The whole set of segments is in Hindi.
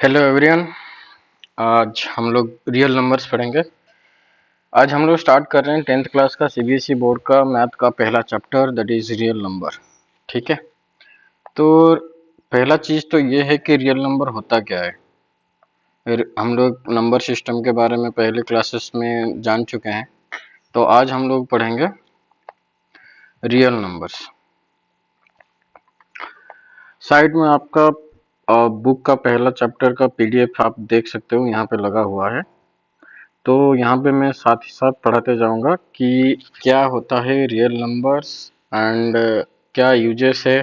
Hello everyone. आज हम लोग रियल नंबर्स पढ़ेंगे। आज हम लोग स्टार्ट कर रहे हैं 10th क्लास का सीबीएसई बोर्ड का मैथ का पहला chapter, that is real number. ठीक है, तो पहला चीज़ तो ये है कि रियल नंबर होता क्या है। फिर हम लोग नंबर सिस्टम के बारे में पहले क्लासेस में जान चुके हैं, तो आज हम लोग पढ़ेंगे रियल नंबर्स। साइड में आपका बुक का पहला चैप्टर का पीडीएफ आप देख सकते हो, यहाँ पे लगा हुआ है। तो यहाँ पे मैं साथ ही साथ पढ़ाते जाऊँगा कि क्या होता है रियल नंबर्स एंड क्या यूजेस है।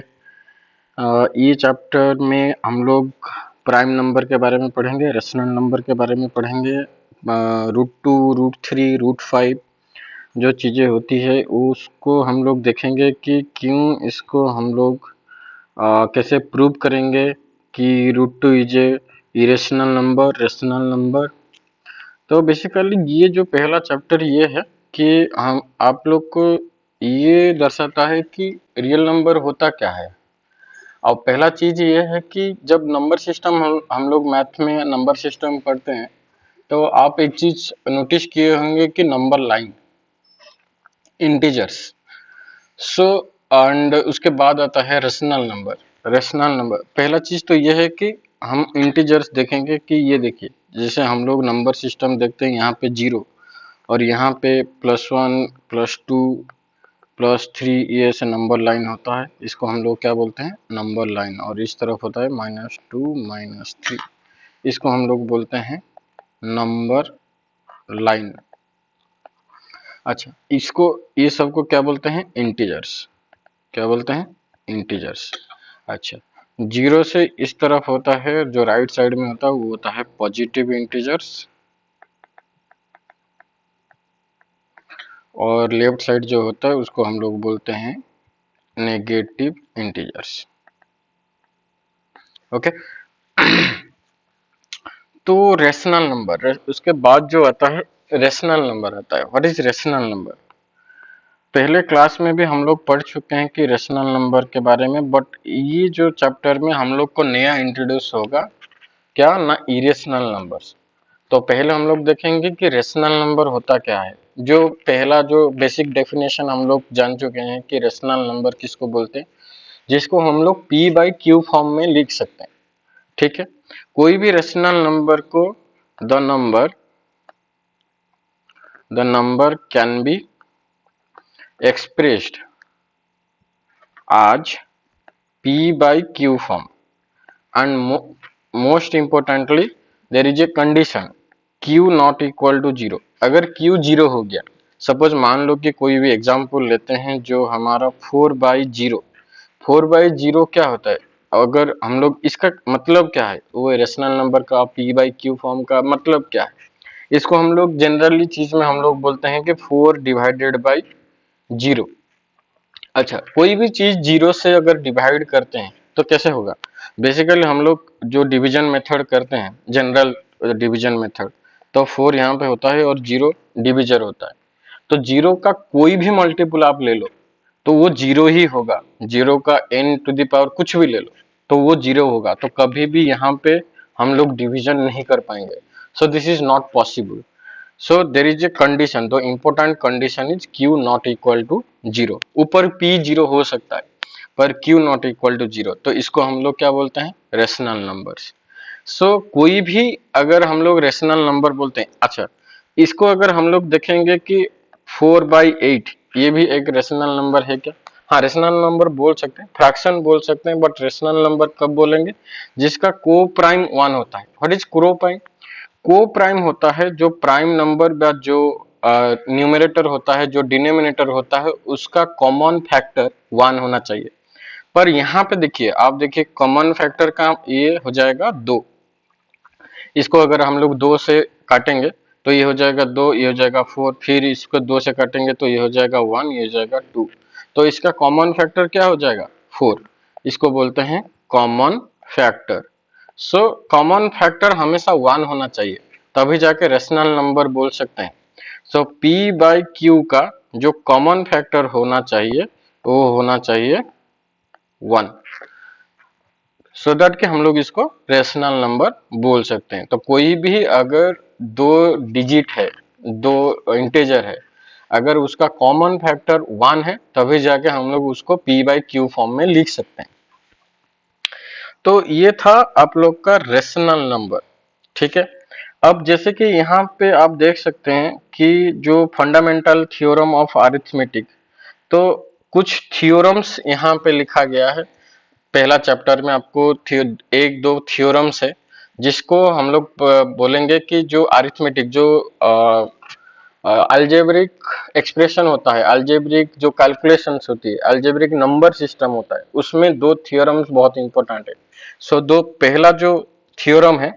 ये चैप्टर में हम लोग प्राइम नंबर के बारे में पढ़ेंगे, रेशनल नंबर के बारे में पढ़ेंगे, √2, √3, √5 जो चीज़ें होती है उसको हम लोग देखेंगे कि क्यों इसको हम लोग कैसे प्रूव करेंगे कि √2 is a irrational number, rational number. तो बेसिकली ये जो पहला चैप्टर ये है कि हम आप लोग को ये दर्शाता है कि रियल नंबर होता क्या है। और पहला चीज ये है कि जब नंबर सिस्टम हम लोग मैथ में नंबर सिस्टम पढ़ते हैं, तो आप एक चीज नोटिस किए होंगे कि number line, integers. So and उसके बाद आता है रेशनल नंबर। रेशनल नंबर पहला चीज तो ये है कि हम इंटीजर्स देखेंगे कि ये देखिए, जैसे हम लोग नंबर सिस्टम देखते हैं, यहाँ पे 0 और यहाँ पे +1, +2, +3, ये ऐसे नंबर लाइन होता है। इसको हम लोग क्या बोलते हैं, नंबर लाइन। और इस तरफ होता है -2, -3, इसको हम लोग बोलते हैं नंबर लाइन। अच्छा, इसको ये सबको क्या बोलते हैं, इंटीजर्स। क्या बोलते हैं, इंटीजर्स। अच्छा, 0 से इस तरफ होता है, जो राइट साइड में होता है वो होता है पॉजिटिव इंटीजर्स, और लेफ्ट साइड जो होता है उसको हम लोग बोलते हैं नेगेटिव इंटीजर्स। ओके, तो रेशनल नंबर, उसके बाद जो आता है रेशनल नंबर आता है। What is rational number? पहले क्लास में भी हम लोग पढ़ चुके हैं कि रेशनल नंबर के बारे में, बट ये जो चैप्टर में हम लोग को नया इंट्रोड्यूस होगा क्या ना, इरेशनल नंबर्स। तो पहले हम लोग देखेंगे कि रेशनल नंबर होता क्या है। जो पहला जो बेसिक डेफिनेशन हम लोग जान चुके हैं कि रेशनल नंबर किसको बोलते हैं, जिसको हम लोग P/Q फॉर्म में लिख सकते हैं। ठीक है, कोई भी रेशनल नंबर को the number can be expressed as P/Q form and most importantly there is a condition Q not equal to 0। अगर Q 0 हो गया, सपोज मान लो कि कोई भी एग्जांपल लेते हैं जो हमारा 4/0। 4/0 क्या होता है, अगर हम लोग इसका मतलब क्या है, वो रेशनल नंबर का P/Q फॉर्म का मतलब क्या है, इसको हम लोग जनरली चीज में हम लोग बोलते हैं कि 4/0। अच्छा, कोई भी चीज 0 से अगर डिवाइड करते हैं तो कैसे होगा। बेसिकली हम लोग जो डिवीजन मेथड करते हैं, जनरल डिवीजन मेथड, तो 4 यहाँ पे होता है और 0 डिविजर होता है। तो 0 का कोई भी मल्टीपल आप ले लो तो वो 0 ही होगा। 0 का n⁻⁴ कुछ भी ले लो तो वो 0 होगा। तो कभी भी यहाँ पे हम लोग डिवीजन नहीं कर पाएंगे। So this is not possible. So there is a condition, the important condition is Q not equal to 0। ऊपर P 0 हो सकता है पर Q not equal to 0, तो इसको हम लोग क्या बोलते हैं, रेशनल नंबर्स। सो कोई भी अगर हम लोग रेशनल नंबर बोलते हैं, अच्छा इसको अगर हम लोग देखेंगे कि 4/8 ये भी एक रेशनल नंबर है क्या। हाँ, रेशनल नंबर बोल सकते हैं, फ्रैक्शन बोल सकते हैं, बट रेशनल नंबर कब बोलेंगे, जिसका को प्राइम 1 होता है। व्हाट इज को प्राइम? को प्राइम होता है जो प्राइम नंबर का जो न्यूमरेटर होता है, जो डिनोमिनेटर होता है, उसका कॉमन फैक्टर 1 होना चाहिए। पर यहाँ पे देखिए, आप देखिए कॉमन फैक्टर का ये हो जाएगा 2। इसको अगर हम लोग 2 से काटेंगे तो ये हो जाएगा 2, ये हो जाएगा 4, फिर इसको 2 से काटेंगे तो ये हो जाएगा 1, ये हो जाएगा 2। तो इसका कॉमन फैक्टर क्या हो जाएगा, 4। इसको बोलते हैं common factor. So common factor हमेशा 1 होना चाहिए, तभी जाके रेशनल नंबर बोल सकते हैं। सो P/Q का जो कॉमन फैक्टर होना चाहिए वो होना चाहिए 1। सो दैट कि हम लोग इसको रेशनल नंबर बोल सकते हैं। तो कोई भी अगर दो डिजिट है, दो इंटीजर है, अगर उसका कॉमन फैक्टर 1 है तभी जाके हम लोग उसको p बाई क्यू फॉर्म में लिख सकते हैं। तो ये था आप लोग का रेशनल नंबर, ठीक है। अब जैसे कि यहाँ पे आप देख सकते हैं कि जो फंडामेंटल थ्योरम ऑफ अरिथमेटिक, तो कुछ थ्योरम्स यहाँ पे लिखा गया है। पहला चैप्टर में आपको एक दो थ्योरम्स है जिसको हम लोग बोलेंगे कि जो अरिथमेटिक, जो अलजेब्रिक एक्सप्रेशन होता है, अलजेब्रिक जो कैलकुलेशंस होती है, अलजेब्रिक नंबर सिस्टम होता है, उसमें दो थ्योरम्स बहुत इंपॉर्टेंट है। सो दो पहला जो थ्योरम है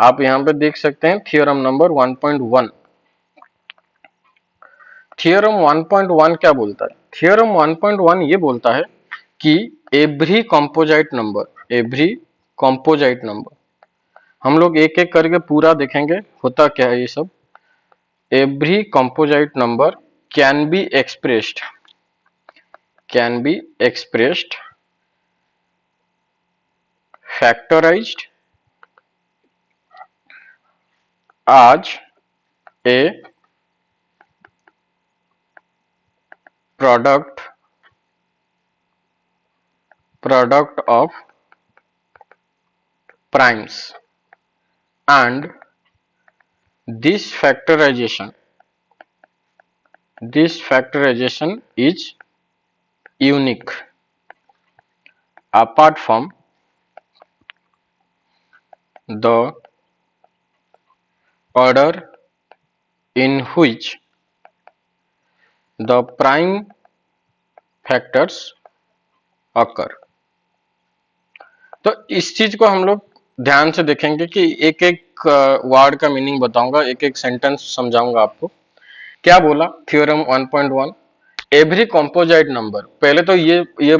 आप यहाँ पे देख सकते हैं, थ्योरम नंबर 1.1। थ्योरम 1.1 क्या बोलता है? थ्योरम 1.1 ये बोलता है कि एवरी कंपोजाइट नंबर, हम लोग एक एक करके पूरा देखेंगे होता क्या है ये सब। Every composite number can be expressed factorised आज ए product of primes, and this factorization is unique apart from the order in which the prime factors occur। तो इस चीज को हम लोग ध्यान से देखेंगे कि एक एक वर्ड का मीनिंग बताऊंगा, एक एक सेंटेंस समझाऊंगा आपको। क्या बोला थ्योरम 1.1? एवरी कंपोजाइट नंबर, पहले तो ये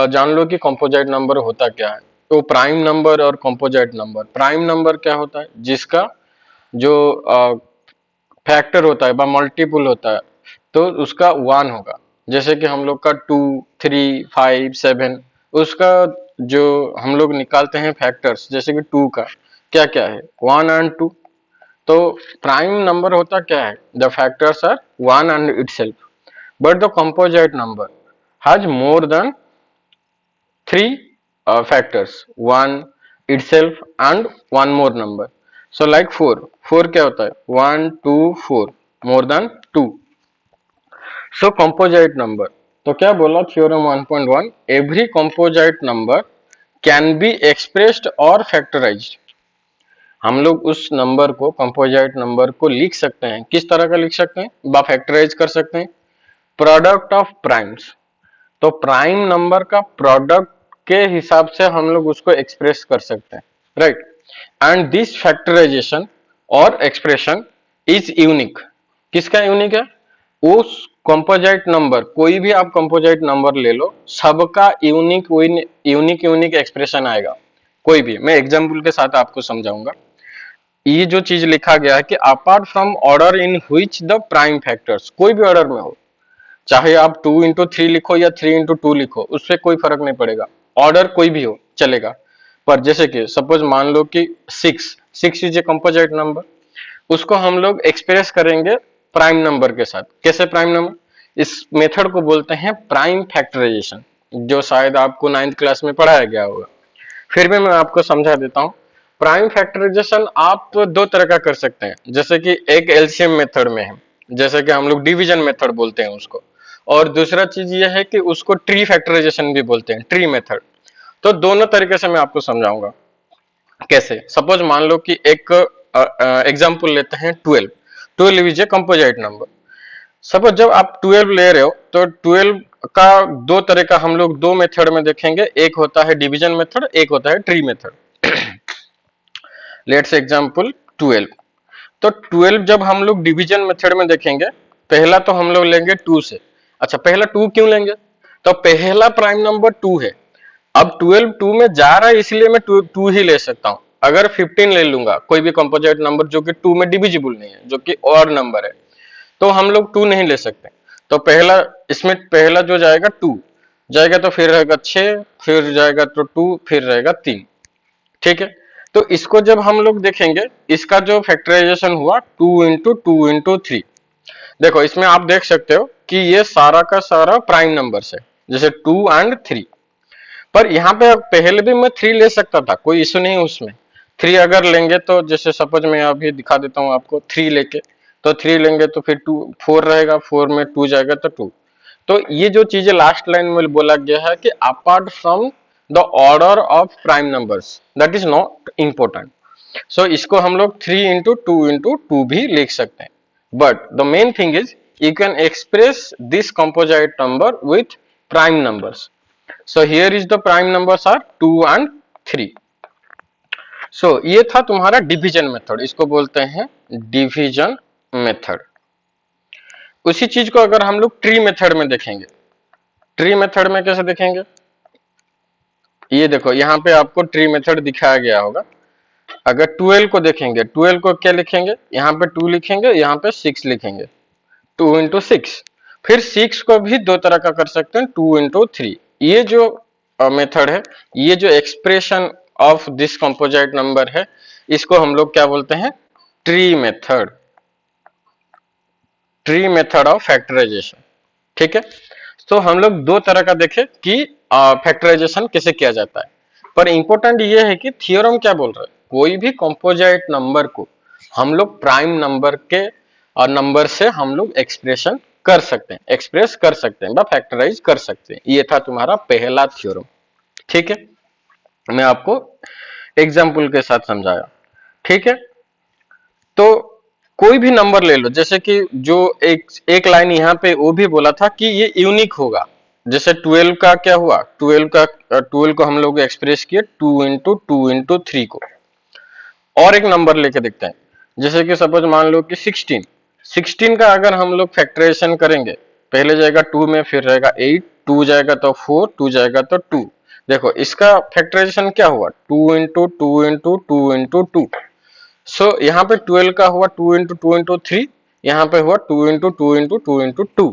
जान लो कि कंपोजाइट नंबर होता क्या है। तो प्राइम नंबर और कंपोजाइट नंबर, प्राइम नंबर क्या होता है? जिसका जो फैक्टर होता है मल्टीपल होता है तो उसका 1 होगा। जैसे कि हम लोग का 2, 3, 5, 7, उसका जो हम लोग निकालते हैं फैक्टर्स, जैसे कि 2 का क्या क्या है, 1 एंड 2। तो प्राइम नंबर होता क्या है? The factors are 1 and itself, but the composite number has more than 3 factors, 1 itself and one more number। So like 4 क्या होता है? 1, 2, 4, more than 2। So composite number, तो क्या बोला theorem 1.1? Every composite number can be expressed or factorized। हम लोग उस नंबर को, कंपोजिट नंबर को लिख सकते हैं, किस तरह का लिख सकते हैं? फैक्टराइज कर सकते हैं, प्रोडक्ट ऑफ प्राइम्स। तो प्राइम नंबर का प्रोडक्ट के हिसाब से हम लोग उसको एक्सप्रेस कर सकते हैं, राइट। एंड दिस फैक्टराइजेशन और एक्सप्रेशन इज यूनिक। किसका यूनिक है? उस कंपोजिट नंबर, कोई भी आप कंपोजिट नंबर ले लो, सबका यूनिक एक्सप्रेशन आएगा। कोई भी, मैं एग्जांपल के साथ आपको समझाऊंगा। ये जो चीज लिखा गया है कि apart from order in which the prime factors, कोई भी ऑर्डर में हो, चाहे आप 2 into 3 लिखो या 3 into 2 लिखो, उससे कोई फर्क नहीं पड़ेगा, ऑर्डर कोई भी हो चलेगा। पर जैसे कि सपोज मान लो कि 6 इज ए कंपोजिट नंबर, उसको हम लोग एक्सप्रेस करेंगे प्राइम नंबर के साथ। कैसे प्राइम नंबर? इस मेथड को बोलते हैं प्राइम फैक्टराइजेशन, जो शायद आपको 9th क्लास में पढ़ाया गया होगा। फिर भी मैं आपको समझा देता हूँ। प्राइम फैक्टराइजेशन आप दो तरह का कर सकते हैं, जैसे कि एक एलसीएम मेथड में है, जैसे कि हम लोग डिवीजन मेथड बोलते हैं उसको, और दूसरा चीज ये है कि उसको ट्री फैक्टराइजेशन भी बोलते हैं, ट्री मेथड। तो दोनों तरीके से मैं आपको समझाऊंगा कैसे। सपोज मान लो कि एक एग्जांपल लेते हैं 12 is a composite number. Suppose जब आप 12 ले रहे हो तो 12 का दो तरह का हम लोग दो मेथड में देखेंगे, एक होता है डिवीजन मेथड, एक होता है ट्री मेथड। Let's example 12। तो 12 जब हम लोग डिवीजन मेथड में देखेंगे, पहला तो हम लोग लेंगे 2 से। अच्छा, पहला 2 क्यों लेंगे? तो पहला प्राइम नंबर 2 है। अब 12 2 में जा रहा है, इसलिए मैं 2 ही ले सकता हूं। अगर 15 ले लूंगा, कोई भी कंपोजिट नंबर जो कि 2 में डिविजिबल नहीं है, जो कि ऑड नंबर है, तो हम लोग 2 नहीं ले सकते। तो पहला, इसमें पहला जो जाएगा 2 जाएगा, तो फिर रहेगा 6, फिर जाएगा तो 2, फिर रहेगा 3। ठीक है। तो इसको जब हम लोग देखेंगे, इसका जो फैक्टराइजेशन हुआ 2 × 2 × 3, देखो इसमें आप देख सकते हो कि ये सारा का सारा प्राइम नंबर्स है, जैसे 2 और 3। पर यहाँ पे पहले भी मैं 3 ले सकता था, कोई इशू नहीं उसमें। 3 अगर लेंगे तो जैसे सपोज मैं अभी दिखा देता हूँ आपको, 3 लेके, तो 3 लेंगे तो फिर 4 रहेगा, 4 में 2 जाएगा तो 2। तो ये जो चीजें लास्ट लाइन में बोला गया है कि apart from the order of prime numbers, that is not important. So इसको हम लोग 3 × 2 × 2 भी लिख सकते हैं। But the main thing is you can express this composite number with prime numbers. So here is the prime numbers are 2 और 3। सो ये था तुम्हारा डिवीजन मेथड, इसको बोलते हैं डिवीजन मेथड। उसी चीज को अगर हम लोग ट्री मेथड में देखेंगे, ट्री मेथड में कैसे देखेंगे, ये देखो यहाँ पे आपको ट्री मेथड दिखाया गया होगा। अगर 12 को देखेंगे, 12 को क्या लिखेंगे, यहाँ पे 2 लिखेंगे, यहाँ पे 6 लिखेंगे, 2 × 6। फिर 6 को भी दो तरह का कर सकते हैं, 2 × 3। ये जो मेथड है, ये जो expression of this composite number है, इसको हम लोग क्या बोलते हैं, tree method, tree method of factorisation. ठीक है। तो हम लोग दो तरह का देखे कि फैक्टराइजेशन कैसे किया जाता है। पर इंपॉर्टेंट ये है कि थियोरम क्या बोल रहा है, कोई भी कंपोजिट नंबर को हम लोग प्राइम नंबर के और नंबर से हम लोग एक्सप्रेशन कर सकते हैं, एक्सप्रेस कर सकते हैं, फैक्टराइज कर सकते हैं। ये था तुम्हारा पहला थ्योरम। ठीक है, मैं आपको एग्जाम्पल के साथ समझाया। ठीक है, तो कोई भी नंबर ले लो, जैसे कि जो एक लाइन यहाँ पे वो भी बोला था कि ये यूनिक होगा। जैसे 12 का क्या हुआ, 12 को हम लोग एक्सप्रेस किए 2 × 2 × 3 को। और एक नंबर लेके देखते हैं, जैसे कि सपोज मान लो कि 16 का अगर हम लोग फैक्टराइजेशन करेंगे, पहले जाएगा 2 में, फिर रहेगा 8, 2 जाएगा तो 4, 2 जाएगा तो 2। देखो इसका फैक्टराइजेशन क्या हुआ, 2 × 2 × 2 × 2। सो यहाँ पे 12 का हुआ 2 × 2 × 3, यहाँ पे हुआ 2 × 2 × 2 × 2।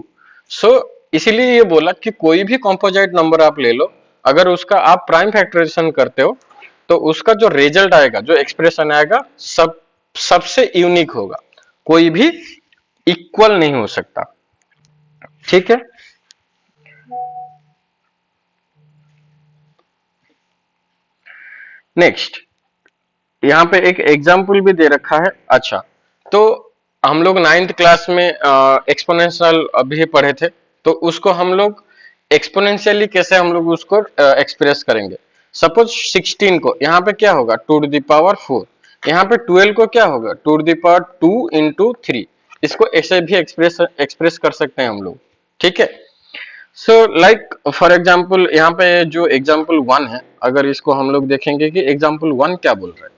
सो इसीलिए ये बोला कि कोई भी कंपोजिट नंबर आप ले लो, अगर उसका आप प्राइम फैक्टराइजेशन करते हो तो उसका जो रिजल्ट आएगा, जो एक्सप्रेशन आएगा, सबसे यूनिक होगा, कोई भी इक्वल नहीं हो सकता। ठीक है, नेक्स्ट यहाँ पे एक एग्जाम्पल भी दे रखा है। अच्छा, तो हम लोग 9th क्लास में एक्सपोनेंशियल अभी पढ़े थे, तो उसको हम लोग एक्सपोनेंशियली कैसे हम लोग उसको एक्सप्रेस करेंगे। सपोज 16 को यहाँ पे क्या होगा, 2⁴। यहाँ पे 12 को क्या होगा, 2⁴ इसको ऐसे भी एक्सप्रेस कर सकते हैं हम लोग। ठीक है, सो लाइक फॉर एग्जाम्पल यहाँ पे जो एग्जाम्पल 1 है, अगर इसको हम लोग देखेंगे कि एग्जाम्पल 1 क्या बोल रहा है,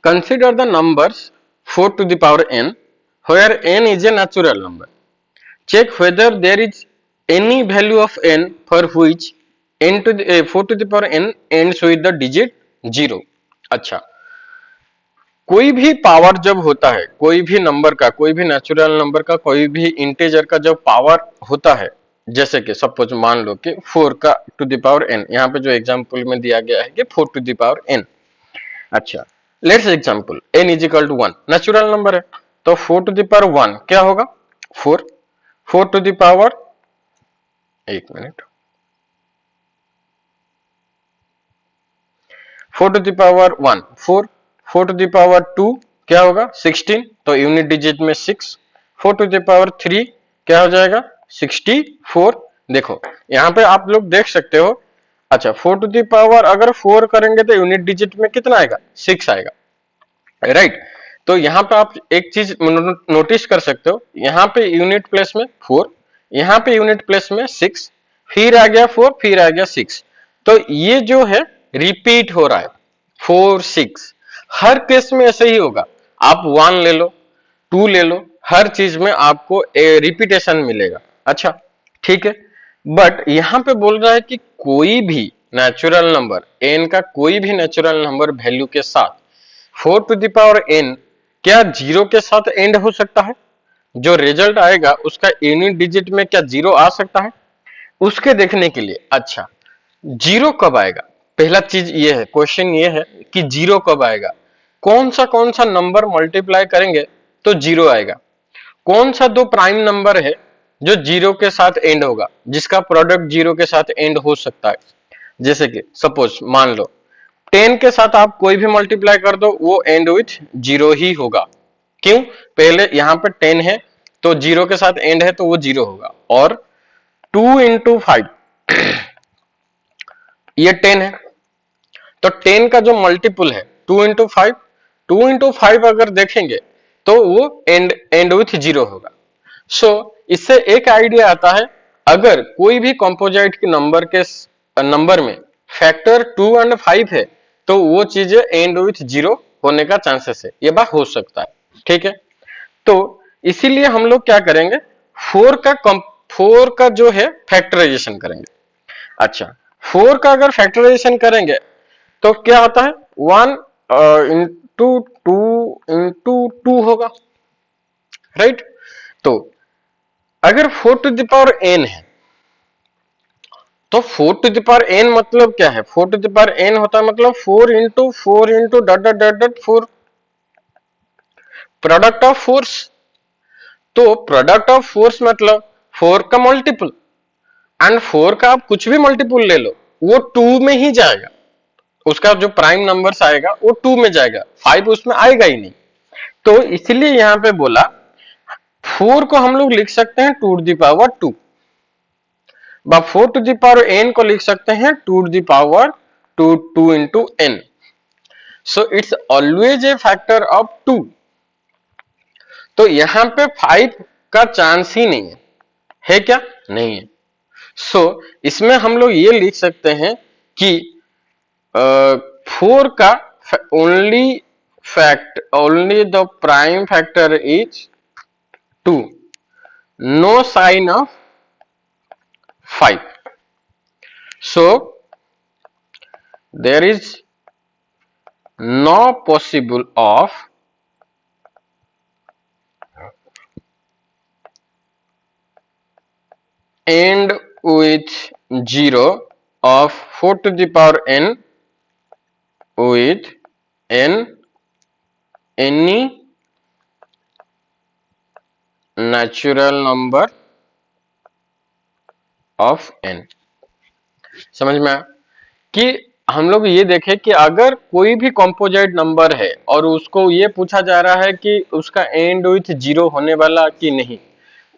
consider the numbers 4⁴n where n is a natural number. Check whether there is any value of n for which 4⁴n ends with the digit 0. अच्छा, कोई भी पावर जब होता है, कोई भी नंबर का, कोई भी नेचुरल नंबर का, कोई भी इंटेजर का जब पावर होता है, जैसे कि सपोज मान लो कि 4 का n, यहाँ पे जो एग्जाम्पल में दिया गया है कि 4⁴n। अच्छा, let's example n is equal to 1, natural number है, तो 4⁴1 क्या होगा, 4। 4 एक मिनट, 4⁴1 4, 4⁴2 क्या होगा, 16, तो यूनिट डिजिट में 6। 4⁴3 क्या हो जाएगा, 64। देखो यहाँ पे आप लोग देख सकते हो। अच्छा, 4 अगर 4 करेंगे तो यूनिट डिजिट में कितना आएगा, 6 आएगा, राइट। तो यहाँ पे आप एक चीज नोटिस कर सकते हो, यहाँ पे यूनिट प्लेस में 4, यहाँ पे यूनिट प्लेस में 6, फिर आ गया 4, फिर आ गया 6। तो ये जो है रिपीट हो रहा है, 4 6, हर केस में ऐसे ही होगा। आप 1 ले लो, 2 ले लो, हर चीज में आपको रिपीटेशन मिलेगा। अच्छा, ठीक है, बट यहाँ पे बोल रहा है कि कोई भी नेचुरल नंबर n का, कोई भी नेचुरल नंबर वैल्यू के साथ 4⁴n क्या 0 के साथ एंड हो सकता है, जो रिजल्ट आएगा उसका यूनिट डिजिट में क्या 0 आ सकता है, उसके देखने के लिए। अच्छा, 0 कब आएगा, पहला चीज ये है, क्वेश्चन ये है कि जीरो कब आएगा, कौन सा नंबर मल्टीप्लाई करेंगे तो जीरो आएगा, कौन सा दो प्राइम नंबर है जो जीरो के साथ एंड होगा, जिसका प्रोडक्ट जीरो के साथ एंड हो सकता है। जैसे कि सपोज मान लो 10 के साथ आप कोई भी मल्टीप्लाई कर दो वो एंड विथ जीरो ही होगा। क्यों? पहले यहां पर 10 है तो जीरो के साथ एंड है तो वो जीरो होगा। और 2 into 5 ये 10 है तो 10 का जो मल्टीपल है 2 into 5, 2 into 5 अगर देखेंगे तो वो एंड विथ जीरो होगा। सो इससे एक आइडिया आता है, अगर कोई भी कंपोजिट के नंबर में फैक्टर 2 और 5 है तो वो चीजें एंड विथ जीरो होने का चांसेस है, ये बात हो सकता है। ठीक है, तो इसीलिए हम लोग क्या करेंगे, 4 का जो है फैक्टराइजेशन करेंगे। अच्छा, 4 का अगर फैक्टराइजेशन करेंगे तो क्या होता है, 1 इंटू 2 होगा, राइट। तो अगर 4 to the power n है तो 4 to the power n मतलब क्या है, 4 to the power n होता है मतलब 4 into 4 into ... 4 product of force. तो प्रोडक्ट ऑफ फोर्स मतलब 4 का मल्टीपल, एंड 4 का आप कुछ भी मल्टीपल ले लो वो 2 में ही जाएगा, उसका जो प्राइम नंबर्स आएगा वो 2 में जाएगा, 5 उसमें आएगा ही नहीं। तो इसलिए यहां पे बोला 4 को हम लोग लिख सकते हैं 2 to the power 2, 4 to the power n को लिख सकते हैं 2 to the power 2 into n। So it's always a factor of 2। तो यहां पे 5 का चांस ही नहीं है क्या? नहीं है। सो इसमें हम लोग ये लिख सकते हैं कि 4 का only the prime factor is 2, no sign of 5। So there is no possible of end with 0 of 4 to the power n with any natural number of n। समझ में आया कि हम लोग ये देखें कि अगर कोई भी कंपोजिट नंबर है और उसको ये पूछा जा रहा है कि उसका एंड विथ जीरो होने वाला कि नहीं,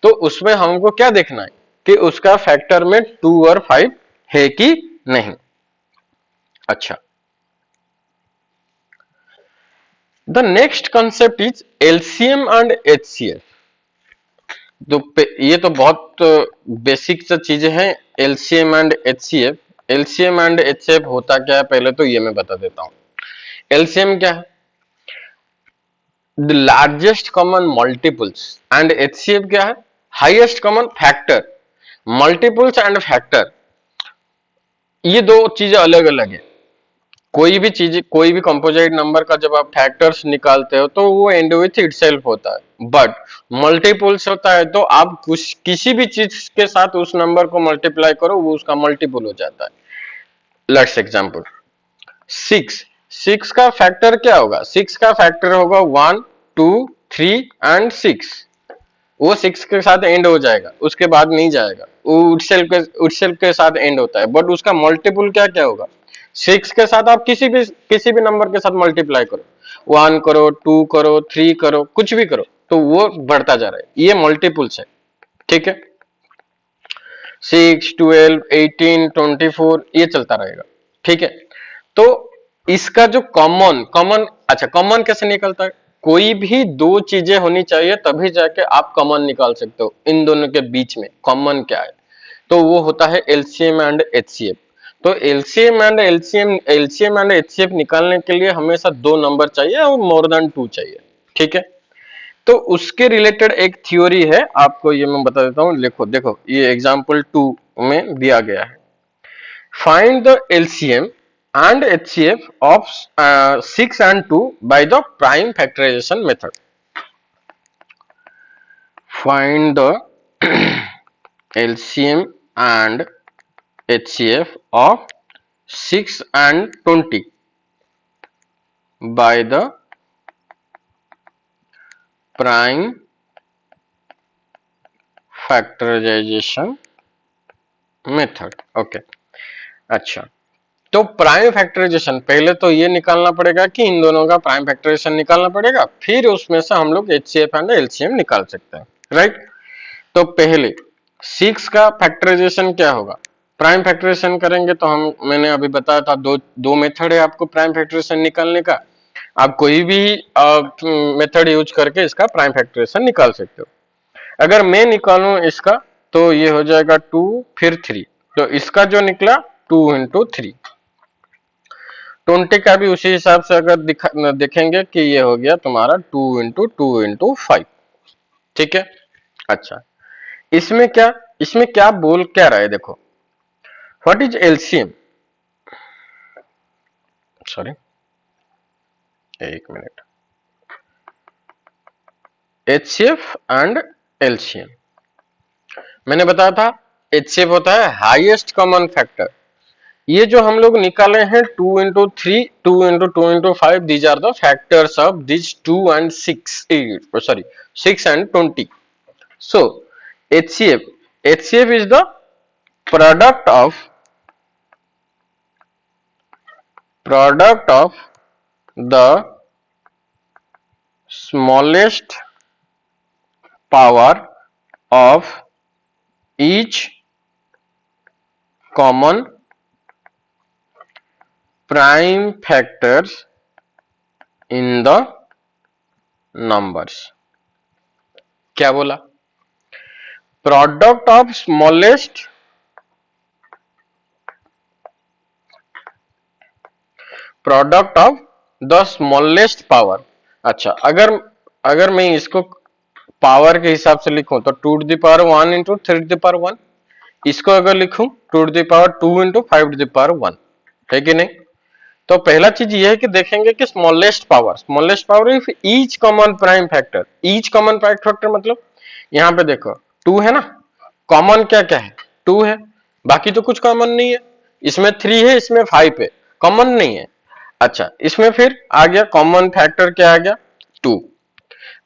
तो उसमें हमको क्या देखना है कि उसका फैक्टर में 2 और 5 है कि नहीं। अच्छा, the next concept is LCM and HCF. तो ये तो बहुत बेसिक सा चीजें हैं, LCM and HCF. LCM and HCF होता क्या है पहले तो ये मैं बता देता हूं। एलसीएम क्या है, the largest common multiples, and HCF क्या है, highest common factor. Multiples and factor ये दो चीजें अलग अलग है। कोई भी कंपोजिट नंबर का जब आप फैक्टर्स निकालते हो तो वो एंड विथ इटसेल्फ होता है, बट मल्टीपल्स होता है तो आप कुछ किसी भी चीज के साथ उस नंबर को मल्टीप्लाई करो वो उसका मल्टीपल हो जाता है। लेट्स एग्जांपल 6, 6 का फैक्टर क्या होगा, 6 का फैक्टर होगा 1 2 3 एंड 6। वो 6 के साथ एंड हो जाएगा, उसके बाद नहीं जाएगा, वो उटसेल्फ के साथ एंड होता है, बट उसका मल्टीपल क्या क्या होगा, 6 के साथ आप किसी भी नंबर के साथ मल्टीप्लाई करो, 1 करो 2 करो 3 करो कुछ भी करो तो वो बढ़ता जा रहा है, ये मल्टीपल्स है। ठीक है, 6 12 18 24 ये चलता रहेगा। ठीक है, तो इसका जो कॉमन कॉमन अच्छा कॉमन कैसे निकलता है, कोई भी दो चीजें होनी चाहिए तभी जाके आप कॉमन निकाल सकते हो, इन दोनों के बीच में कॉमन क्या है, तो वो होता है एलसीएम एंड एचसीएफ। तो एलसीएम एंड एचसीएफ निकालने के लिए हमेशा दो नंबर चाहिए और मोर देन 2 चाहिए। ठीक है, तो उसके रिलेटेड एक थ्योरी है, आपको ये मैं बता देता हूं, लिखो देखो ये एग्जांपल 2 में दिया गया है। Find the LCM and HCF of 6 and 2 by the prime factorization method. Find the LCM and HCF of 6 and 20 by the prime factorization method. Okay, अच्छा, तो प्राइम फैक्टराइजेशन पहले तो ये निकालना पड़ेगा कि इन दोनों का प्राइम फैक्टराइजेशन निकालना पड़ेगा, फिर उसमें से हम लोग एचसीएफ एंड एलसीएम निकाल सकते हैं, राइट। तो पहले 6 का फैक्टराइजेशन क्या होगा, प्राइम फैक्टराइजेशन करेंगे तो हम, मैंने अभी बताया था, दो मेथड है आपको प्राइम फैक्टराइजेशन निकालने का। आप कोई भी मेथड यूज करके इसका प्राइम फैक्टराइजेशन निकाल सकते हो। अगर मैं निकालूं इसका तो ये हो जाएगा 2 फिर 3, तो इसका जो निकला 2 इंटू 3। 20 का भी उसी हिसाब से अगर देखेंगे कि ये हो गया तुम्हारा 2 इंटू 5, ठीक है। अच्छा, इसमें क्या बोल क्या रहा है, देखो, व्हाट इज एलसीएम, सॉरी एक मिनट, एचसीएफ एंड एलसीएम मैंने बताया था। एचसीएफ होता है हाईएस्ट कॉमन फैक्टर। ये जो हम लोग निकाले हैं 2 into 3, 2 into 5, these are the factors of this 6 and 20। So HCF is the product of the smallest power of each common prime factors in the numbers। क्या बोला, प्रोडक्ट ऑफ स्मॉलेस्ट पावर। अच्छा, अगर मैं इसको पावर के हिसाब से लिखूं तो 2 to the power 1 into 3 to the power 1, इसको अगर लिखूं 2 to the power 2 into 5 to the power 1, है कि नहीं। तो पहला चीज ये है कि देखेंगे कि smallest power if each common prime factor. Each common prime factor मतलब यहाँ पे देखो 2 है ना, कॉमन क्या क्या है, 2 है, बाकी तो कुछ कॉमन नहीं है। इसमें 3 है, इसमें 5 है, कॉमन नहीं है। अच्छा, इसमें फिर आ गया कॉमन फैक्टर, क्या आ गया 2,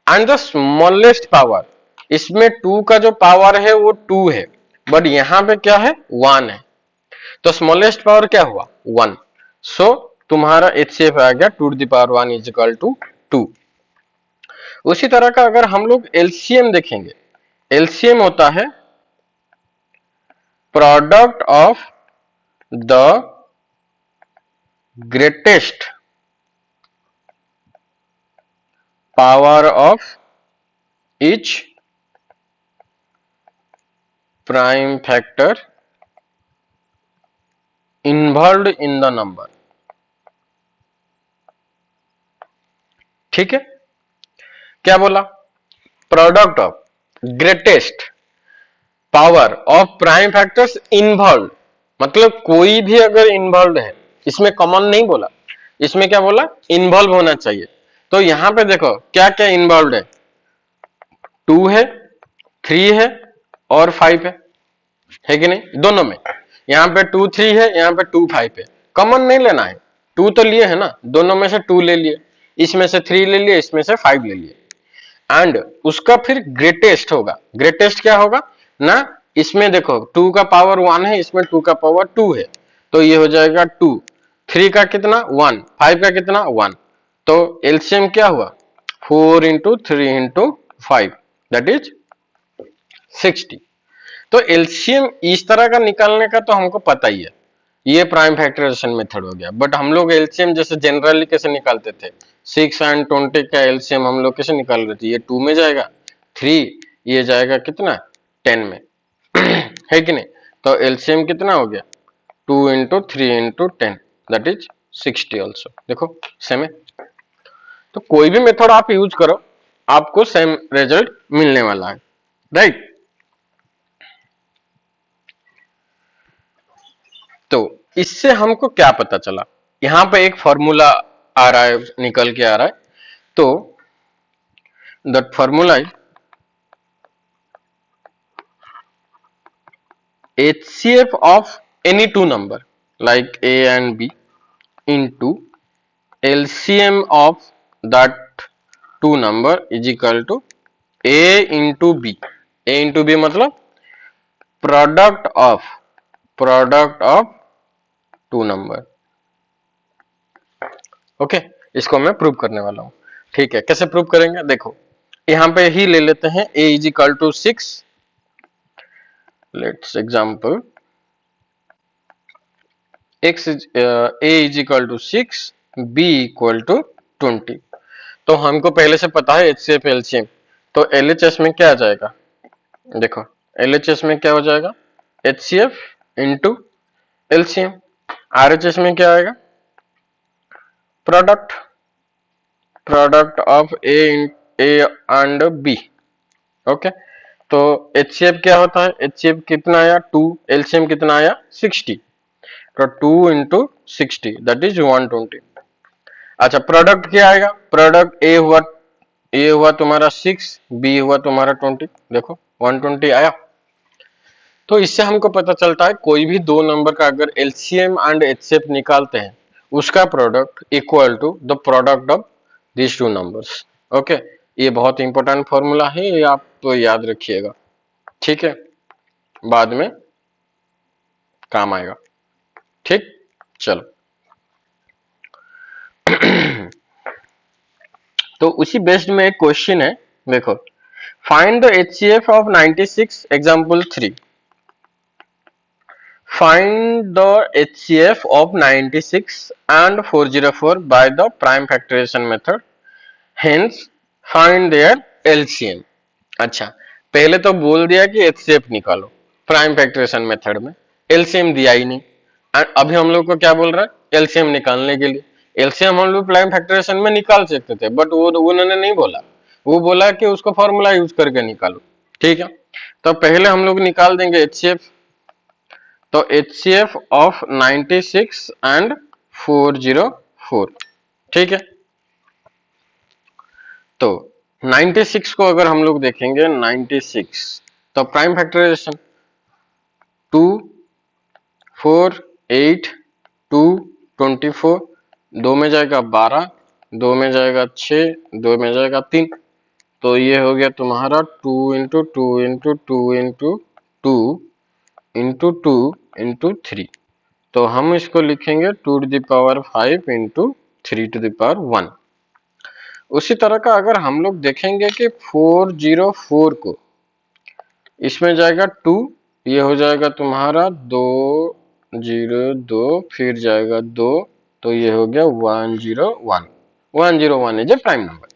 एंड द स्मॉलेस्ट पावर, इसमें 2 का जो पावर है वो 2 है, बट यहां पे क्या है 1 है, तो स्मॉलेस्ट पावर क्या हुआ 1। सो तुम्हारा एचसीएफ आ गया 2 to the power 1 is equal to 2। उसी तरह का अगर हम लोग एलसीएम देखेंगे, एलसीएम होता है product of the greatest power of each prime factor involved in the number, ठीक है। क्या बोला, product of greatest power of prime factors involve, मतलब कोई भी अगर इन्वॉल्व है, इसमें कॉमन नहीं बोला, इसमें क्या बोला इन्वॉल्व होना चाहिए। तो यहां पे देखो क्या क्या इन्वॉल्व है, 2 है, 3 है और 5 है कि नहीं, दोनों में। यहाँ पे 2 3 है, यहाँ पे 2 5 है, कॉमन नहीं लेना है, 2 तो लिए है ना, दोनों में से 2 ले लिए, इसमें से 3 ले लिए, इसमें से 5 ले लिए, एंड उसका फिर ग्रेटेस्ट होगा। ग्रेटेस्ट क्या होगा ना, इसमें देखो 2 का पावर 1 है, इसमें 2 का पावर 2 है, तो ये हो जाएगा 2, 3 का कितना 1, 5 का कितना 1, तो एलसीएम क्या हुआ 4 इंटू 3 इंटू 5 दैट इज 60। तो एलसीएम इस तरह का निकालने का तो हमको पता ही है, ये प्राइम फैक्टराइजेशन मेथड हो गया। बट हम लोग एलसीएम जैसे जनरली कैसे निकालते थे, 6 and 20 का एलसीएम हम लोग कैसे निकाल रहे थे, ये 2 में जाएगा, 3 ये जाएगा कितना 10 में है कि नहीं। तो एलसीएम कितना हो गया 2 into 3 into 10 that is 60 also. देखो सेम है, तो कोई भी मेथड आप यूज करो आपको सेम रिजल्ट मिलने वाला है, राइट। तो इससे हमको क्या पता चला, यहां पे एक फॉर्मूला आ रहा है, निकल के आ रहा है, तो that formula is HCF of any two number। like A and B into LCM of that two number is equal to A into B. A into B मतलब product of two number. Okay, इसको मैं प्रूव करने वाला हूं। ठीक है, कैसे प्रूव करेंगे देखो, यहां पे ही ले लेते हैं a is equal to 6। Let's example x is a is equal to 6, b equal to 20। तो हमको पहले से पता है HCF LCM, तो LHS में क्या आ जाएगा, देखो LHS में क्या हो जाएगा, HCF इंटू LCM। RHS में क्या आएगा, product of A and B. Okay, तो HCF क्या होता है, HCF कितना आया 2, LCM कितना आया 60, तो 2 इंटू 60 दैट इज 120। अच्छा, प्रोडक्ट क्या आएगा, प्रोडक्ट ए हुआ तुम्हारा 6, बी हुआ तुम्हारा 20, देखो 120 आया। तो इससे हमको पता चलता है कोई भी दो नंबर का अगर LCM एंड HCF निकालते हैं, उसका product equal to the product of this two numbers. Okay, ये बहुत इंपॉर्टेंट फॉर्मूला है, ये आप तो याद रखिएगा, ठीक है, बाद में काम आएगा। ठीक, चलो तो उसी बेस्ड में एक क्वेश्चन है, देखो find the HCF of 96, example 3। Find the HCF of 96 and 404 by the prime factorization method. Hence, find their LCM. अच्छा, पहले तो बोल दिया कि HCF निकालो प्राइम फैक्टराइजेशन मेथड में, LCM दिया ही नहीं। अभी हम लोग को क्या बोल रहा है, LCM निकालने के लिए। LCM हम लोग प्राइम फैक्टराइजेशन में निकाल सकते थे, बट वो उन्होंने नहीं बोला, वो बोला कि उसको फॉर्मूला यूज करके निकालो। ठीक है, तो पहले हम लोग निकाल देंगे HCF। तो HCF ऑफ 96 एंड 404, ठीक है। तो 96 को अगर हम लोग देखेंगे 96, तो प्राइम फैक्टराइजेशन 2 4 8 2 24, 2 में जाएगा 12, 2 में जाएगा 6, 2 में जाएगा 3, तो ये हो गया तुम्हारा 2 into 2 into 2 into 2 into 2 into 3। तो हम इसको लिखेंगे 2 to the power 5 into 3 to the power 1। उसी तरह का अगर हम लोग देखेंगे कि 404 को, इसमें जाएगा 2, ये हो जाएगा तुम्हारा 2 0 2, फिर जाएगा 2, तो ये हो गया 101। 101 इज ए प्राइम नंबर।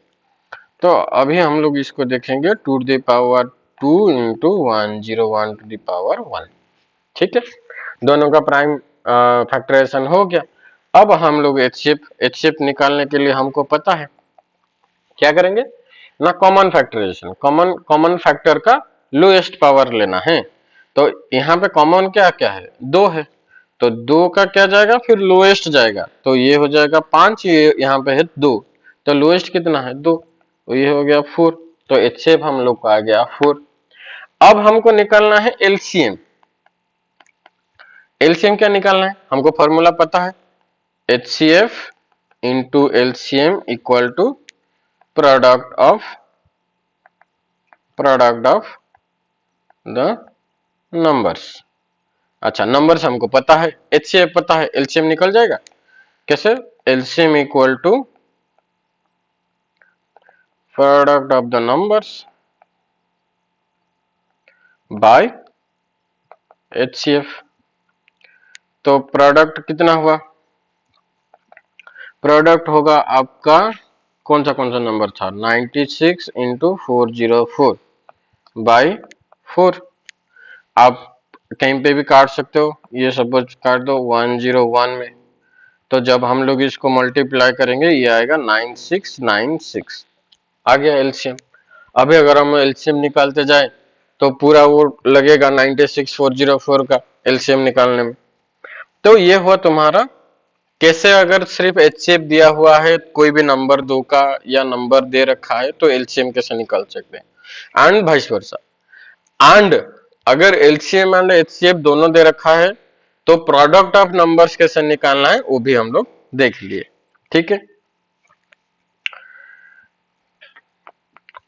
तो अभी हम लोग इसको देखेंगे 2 to the power 2 into 101 to the power 1। ठीक है, दोनों का प्राइम फैक्टराइजेशन हो गया। अब हम लोग HCF निकालने के लिए हमको पता है क्या करेंगे ना, कॉमन फैक्टराइजेशन, कॉमन फैक्टर का लोएस्ट पावर लेना है। तो यहाँ पे कॉमन क्या क्या है, 2 है, तो 2 का क्या जाएगा, फिर लोएस्ट जाएगा, तो ये हो जाएगा 5, ये यहाँ पे है 2, तो लोएस्ट कितना है 2, तो ये हो गया 4, तो HCF हम लोग का आ गया 4। अब हमको निकालना है LCM। LCM क्या निकालना है, हमको फॉर्मूला पता है, HCF into LCM equal to product of the numbers. अच्छा, नंबर्स हमको पता है, HCF पता है, LCM निकल जाएगा कैसे, LCM equal to product of the numbers by HCF। तो प्रोडक्ट कितना हुआ, प्रोडक्ट होगा आपका कौन सा नंबर था, 96 इंटू 404 बाई 4। आप कहीं पे भी काट सकते हो, ये सपोज काट दो 101 में, तो जब हम लोग इसको मल्टीप्लाई करेंगे ये आएगा 9696, आ गया LCM। अभी अगर हम LCM निकालते जाए तो पूरा वो लगेगा 96404 का LCM निकालने में। तो ये हुआ तुम्हारा कैसे, अगर सिर्फ HCF दिया हुआ है कोई भी नंबर 2 का या नंबर दे रखा है तो LCM कैसे निकाल सकते हैं, एंड वाइस वर्सा। एंड अगर LCM एंड HCF दोनों दे रखा है तो प्रोडक्ट ऑफ नंबर्स कैसे निकालना है वो भी हम लोग देख लिए, ठीक है।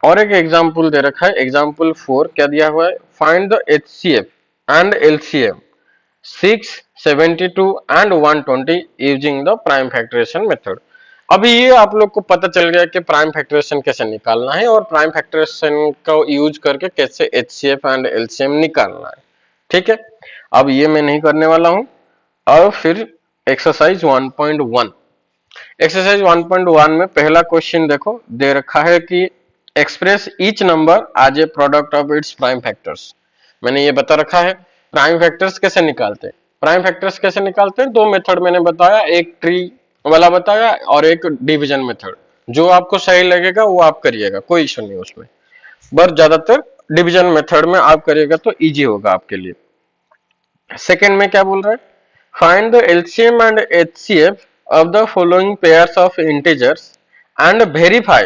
और एक एग्जाम्पल दे रखा है, एग्जाम्पल 4 क्या दिया हुआ है, find the HCF and LCM 6, 72 and 120 using the prime factorisation method. अभी ये आप लोग को पता चल गया कि प्राइम फैक्टराइजेशन कैसे निकालना है और प्राइम फैक्टराइजेशन का यूज करके कैसे एचसीएफ एंड एलसीएम निकालना है, ठीक है। अब ये मैं नहीं करने वाला हूं। और फिर एक्सरसाइज 1.1, एक्सरसाइज 1.1 में पहला क्वेश्चन देखो, दे रखा है कि express each number as a product of its prime factors. मैंने ये बता रखा है प्राइम फैक्टर्स कैसे निकालते हैं। प्राइम फैक्टर्स कैसे निकालते हैं, दो मेथड मैंने बताया, एक ट्री वाला बताया और एक डिवीजन मेथड। जो आपको सही लगेगा वो आप करिएगा, कोई इशू नहीं उसमें, बट ज्यादातर डिवीजन मेथड में आप करिएगा तो इजी होगा आपके लिए। सेकेंड में क्या बोल रहा है, find the LCM and HCF of the following pairs of integers and verify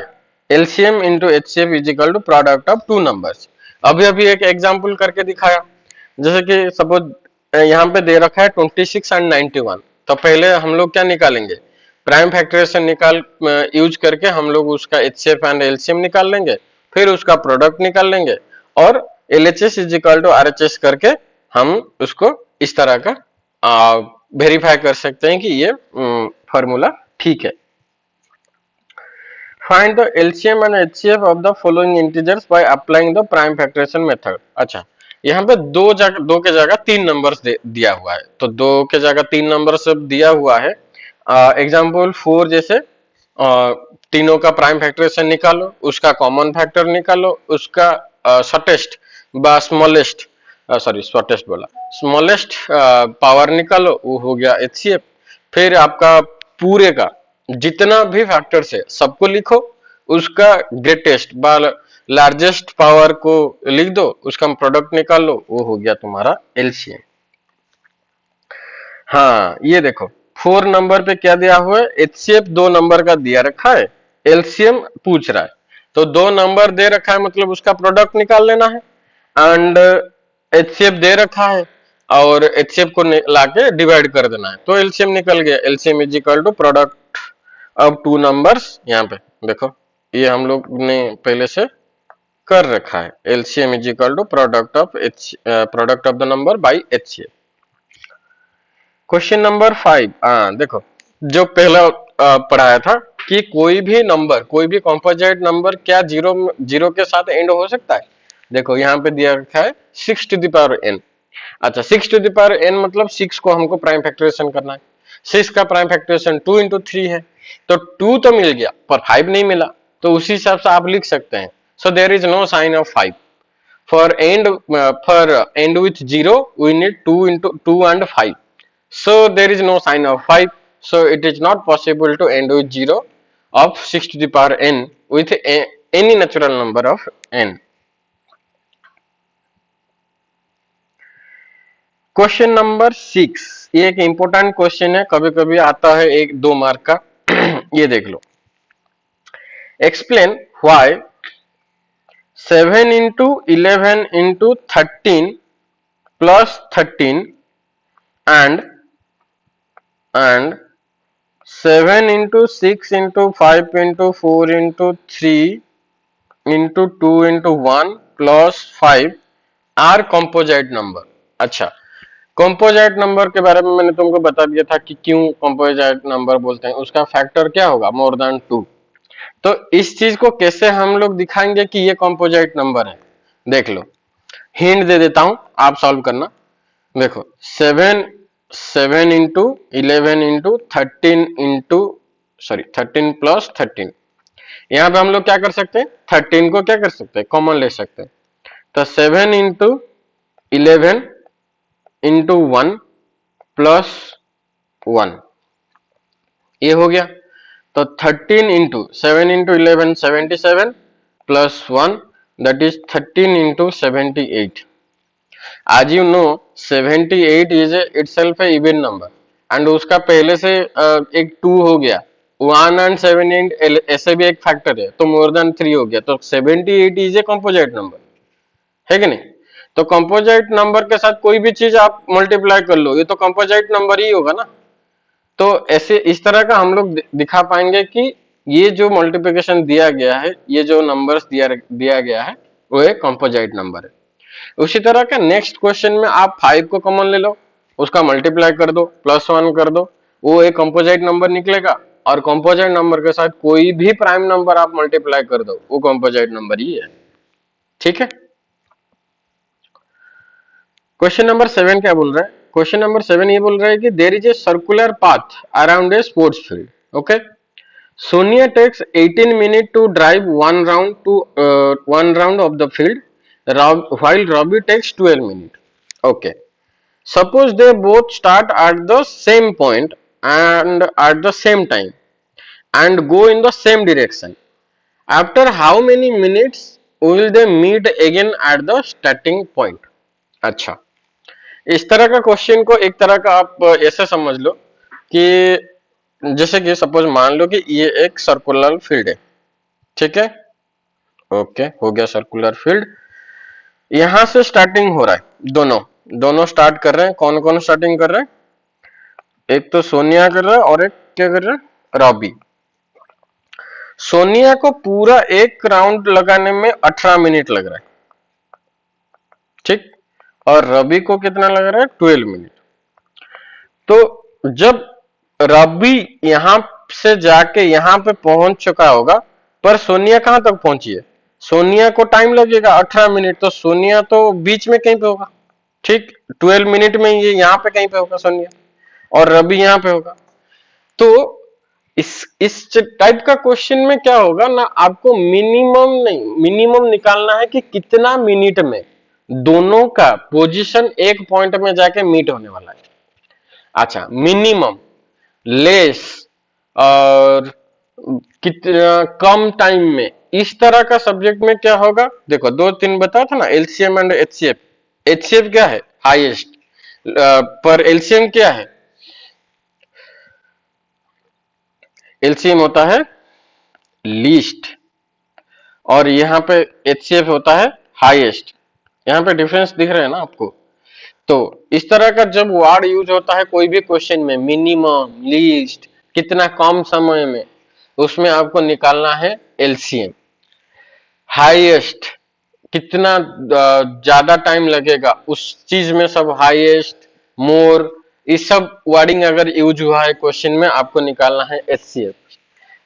LCM into HCF is equal to product of two numbers। अभी अभी एक एग्जांपल करके दिखाया, जैसे कि सपोज यहाँ पे दे रखा है 26 एंड 91। तो पहले हम लोग क्या निकालेंगे, प्राइम फैक्टराइजेशन निकाल यूज करके हम लोग उसका HCF एंड LCM निकाल लेंगे, फिर उसका प्रोडक्ट निकाल लेंगे और LHS is equal to RHS करके हम उसको इस तरह का वेरीफाई कर सकते हैं कि ये फॉर्मूला ठीक है। Find the LCM and HCF of the following integers by applying the prime factorisation method. अच्छा, यहाँ पे दो के जगह तीन नंबर्स दिया हुआ है, तो दो के जगह तीन नंबर सब दिया हुआ है। एग्जाम्पल 4 जैसे तीनों का प्राइम फैक्टराइजेशन निकालो, उसका कॉमन फैक्टर निकालो, उसका शॉर्टेस्ट व स्मॉलेस्ट शॉर्टेस्ट बोला, स्मॉलेस्ट पावर निकालो, वो हो गया एचसीएफ। फिर आपका पूरे का जितना भी फैक्टर्स है सबको लिखो, उसका ग्रेटेस्ट व लार्जेस्ट पावर को लिख दो, उसका प्रोडक्ट निकाल लो, वो हो गया तुम्हारा एलसीएम। हाँ ये देखो 4 नंबर पे क्या दिया हुआ है, एचसीएफ 2 नंबर का दिया रखा है, एलसीएम पूछ रहा है, तो 2 नंबर दे रखा है मतलब उसका प्रोडक्ट निकाल लेना है। एंड एचसीएफ दे रखा है और एचसीएफ को लाके डिवाइड कर देना है, तो एलसीएम निकल गया। LCM is equal to product of two numbers. यहाँ पे देखो ये हम लोग ने पहले से कर रखा है, LCM is equal to product of the number by HCF. Question number 5, देखो जो पहला पढ़ाया था कि कोई भी नंबर, कोई भी कॉम्पोजिट नंबर क्या जीरो के साथ एंड हो सकता है। देखो यहाँ पे दिया रखा है 6 टू द पावर n। अच्छा 6 टू द पावर n मतलब 6 को हमको प्राइम फैक्टराइजेशन करना है। 6 का प्राइम फैक्टराइजेशन 2 इंटू 3 है, तो 2 तो मिल गया पर 5 नहीं मिला, तो उसी हिसाब से आप लिख सकते हैं। So there is no sign of 5 for end with 0 we need 2 into 2 and 5, so there is no sign of 5, so it is not possible to end with 0 of 6 to the power n with any natural number of n। Question number 6, ये एक इंपॉर्टेंट क्वेश्चन है, कभी कभी आता है 1-2 मार्क का। ये देख लो, explain why 7 into 11 into 13 plus 13 and 7 into 6 into 5 into 4 into 3 into 2 into 1 plus 5 are composite number. अच्छा, कॉम्पोजाइट नंबर के बारे में मैंने तुमको बता दिया था कि क्यों कॉम्पोजाइट नंबर बोलते हैं, उसका फैक्टर क्या होगा, मोर देन 2। तो इस चीज को कैसे हम लोग दिखाएंगे कि ये कॉम्पोजाइट नंबर है, देख लो, हिंट दे देता हूं, आप सॉल्व करना। देखो 7 इंटू 11 इंटू 13 प्लस 13, यहाँ पे हम लोग क्या कर सकते हैं, 13 को क्या कर सकते हैं, कॉमन ले सकते हैं। तो 7 इंटू 11 इंटू 1 प्लस 1, ये हो गया। तो 13 into 7 into 11 77 plus 1 that is 13 into 78। As you know 78 is itself a even number and उसका पहले से एक 2 हो गया, 1 and 7 ऐसे भी एक फैक्टर है, तो मोर देन 3 हो गया, तो 78 इज ए कॉम्पोजिट नंबर, है कि नहीं। तो कंपोजिट नंबर के साथ कोई भी चीज आप मल्टीप्लाई कर लो, ये तो कंपोजिट नंबर ही होगा ना। तो ऐसे इस तरह का हम लोग दिखा पाएंगे कि ये जो मल्टीप्लिकेशन दिया गया है, ये जो नंबर्स दिया गया है, वो एक कंपोजिट नंबर है। उसी तरह का नेक्स्ट क्वेश्चन में आप 5 को कॉमन ले लो, उसका मल्टीप्लाई कर दो, +1 कर दो, वो एक कंपोजिट नंबर निकलेगा। और कंपोजिट नंबर के साथ कोई भी प्राइम नंबर आप मल्टीप्लाई कर दो, वो कंपोजिट नंबर ही है। ठीक है। क्वेश्चन नंबर 7 क्या बोल रहा है? क्वेश्चन नंबर 7 ये बोल रहा है कि देर is a circular path around a sports field. Okay, Sonia takes 18 minutes to drive one round of the field, while Robbie takes 12 minutes. Okay. Suppose they both start at the same point and at the same time and go in the same direction. After how many minutes will they meet again at the starting point? अच्छा, इस तरह का क्वेश्चन को एक तरह का आप ऐसे समझ लो कि जैसे कि सपोज मान लो कि ये एक सर्कुलर फील्ड है। ठीक है, ओके, हो गया सर्कुलर फील्ड। यहां से स्टार्टिंग हो रहा है, दोनों दोनों स्टार्ट कर रहे हैं। कौन कौन स्टार्टिंग कर रहे हैं? एक तो सोनिया कर रहा है और एक क्या कर रहा है? रॉबी। सोनिया को पूरा एक राउंड लगाने में 18 मिनट लग रहा है, ठीक, और रॉबी को कितना लग रहा है? 12 मिनट। तो जब रॉबी यहां से जाके यहां पे पहुंच चुका होगा, पर सोनिया कहां तक पहुंची है? सोनिया को टाइम लगेगा 18 मिनट, तो सोनिया तो बीच में कहीं पे होगा। ठीक, 12 मिनट में ये यहां पे कहीं पे होगा सोनिया, और रवि यहां पे होगा। तो इस टाइप का क्वेश्चन में क्या होगा ना, आपको मिनिमम निकालना है कि कितना मिनट में दोनों का पोजीशन एक पॉइंट में जाके मीट होने वाला है। अच्छा, मिनिमम, लेस, और कितना कम टाइम में, इस तरह का सब्जेक्ट में क्या होगा? देखो, 2-3 बताया था ना, एलसीएम एंड एचसीएफ। एचसीएफ क्या है? हाईएस्ट, पर एलसीएम क्या है? एलसीएम होता है लीस्ट, और यहां पे एचसीएफ होता है हाईएस्ट। यहां पे डिफरेंस दिख रहा है ना आपको? तो इस तरह का जब वर्ड यूज होता है कोई भी क्वेश्चन में, मिनिमम, लीस्ट, कितना कम समय में, उसमें आपको निकालना है एलसीएम। हाईएस्ट, कितना ज्यादा टाइम लगेगा उस चीज में, सब हाईएस्ट, मोर, इस सब वर्डिंग अगर यूज हुआ है क्वेश्चन में, आपको निकालना है एचसीएफ।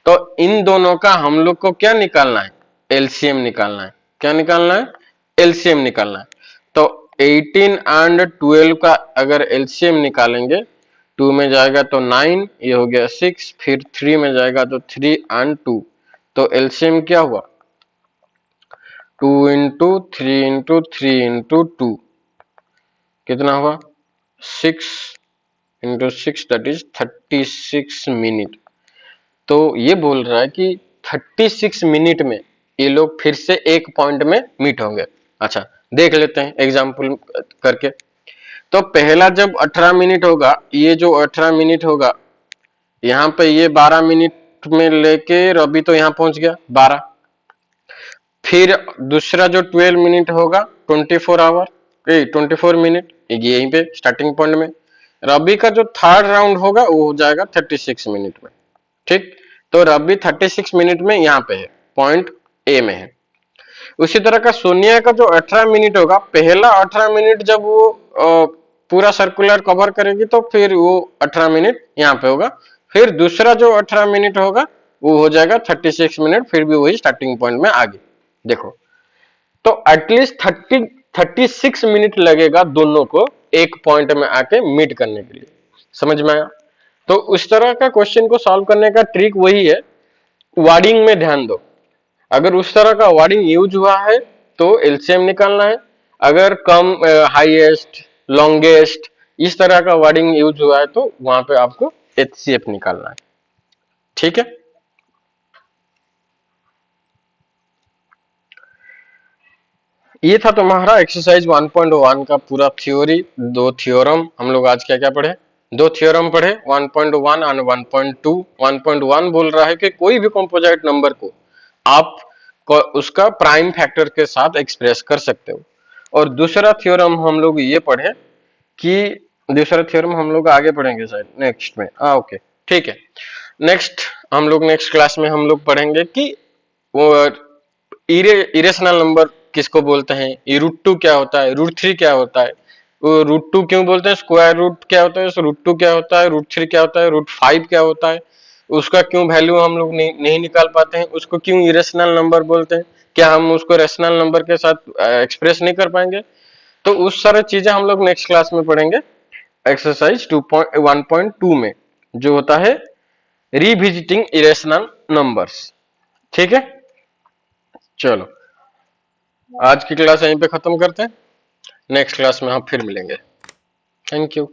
तो इन दोनों का हम लोग को क्या निकालना है? एलसीएम निकालना है। क्या निकालना है? एलसीएम निकालना है। तो 18 एंड 12 का अगर एलसीएम निकालेंगे, 2 में जाएगा तो 9, ये हो गया 6, फिर 3 में जाएगा तो 3 एंड 2, तो एलसीएम क्या हुआ? 2 इंटू 3 इंटू 3 इंटू 2 कितना हुआ? 6 इंटू 6, दैट इज 36 मिनट। तो ये बोल रहा है कि 36 मिनट में ये लोग फिर से एक पॉइंट में मीट होंगे। अच्छा, देख लेते हैं एग्जाम्पल करके। तो पहला जब 18 मिनट होगा, ये जो 18 मिनट होगा, यहाँ पे ये 12 मिनट में लेके रवि तो यहाँ पहुंच गया 12। फिर दूसरा जो 12 मिनट होगा, 24 मिनट, यहीं पे स्टार्टिंग पॉइंट में। रवि का जो थर्ड राउंड होगा वो हो जाएगा 36 मिनट में। ठीक, तो रवि 36 मिनट में यहाँ पे है, पॉइंट ए में है। उसी तरह का सोनिया का जो 18 मिनट होगा, पहला 18 मिनट जब वो पूरा सर्कुलर कवर करेगी तो फिर वो 18 मिनट यहाँ पे होगा। फिर दूसरा जो 18 मिनट होगा वो हो जाएगा 36 मिनट, फिर भी वही स्टार्टिंग पॉइंट में आगे। देखो, तो एटलीस्ट 36 मिनट लगेगा दोनों को एक पॉइंट में आके मीट करने के लिए। समझ में आया? तो उस तरह का क्वेश्चन को सॉल्व करने का ट्रिक वही है, वर्डिंग में ध्यान दो। अगर उस तरह का वर्डिंग यूज हुआ है तो एलसीएम निकालना है। अगर कम, हाईएस्ट, लॉन्गेस्ट, इस तरह का वर्डिंग यूज हुआ है तो वहां पे आपको एचसीएफ निकालना है। ठीक है, ये था तुम्हारा एक्सरसाइज 1.1 का पूरा थ्योरी। 2 थ्योरम हम लोग आज क्या क्या पढ़े? 2 थ्योरम पढ़े, 1.1 और 1.2। 1.1 बोल रहा है कि कोई भी कंपोजिट नंबर को आप उसका प्राइम फैक्टर के साथ एक्सप्रेस कर सकते हो, और दूसरा थ्योरम हम लोग ये पढ़े कि दूसरा थ्योरम हम लोग आगे पढ़ेंगे शायद नेक्स्ट में। ओके, ठीक है। नेक्स्ट हम लोग नेक्स्ट क्लास में हम लोग पढ़ेंगे कि वो इरेशनल नंबर किसको बोलते हैं, √2 क्या होता है, √3 क्या होता है, वो √2 क्यों बोलते हैं, स्क्वायर रूट क्या होता है, √2 क्या होता है, √3 क्या होता है, √5 क्या होता है, उसका क्यों वैल्यू हम लोग नहीं निकाल पाते हैं, उसको क्यों इरेशनल नंबर बोलते हैं, क्या हम उसको रेशनल नंबर के साथ एक्सप्रेस नहीं कर पाएंगे। तो उस सारी चीजें हम लोग नेक्स्ट क्लास में पढ़ेंगे एक्सरसाइज 1.2 में, जो होता है रिविजिटिंग इरेशनल नंबर्स। ठीक है, चलो आज की क्लास यहीं पे खत्म करते हैं, नेक्स्ट क्लास में हम फिर मिलेंगे। Thank you.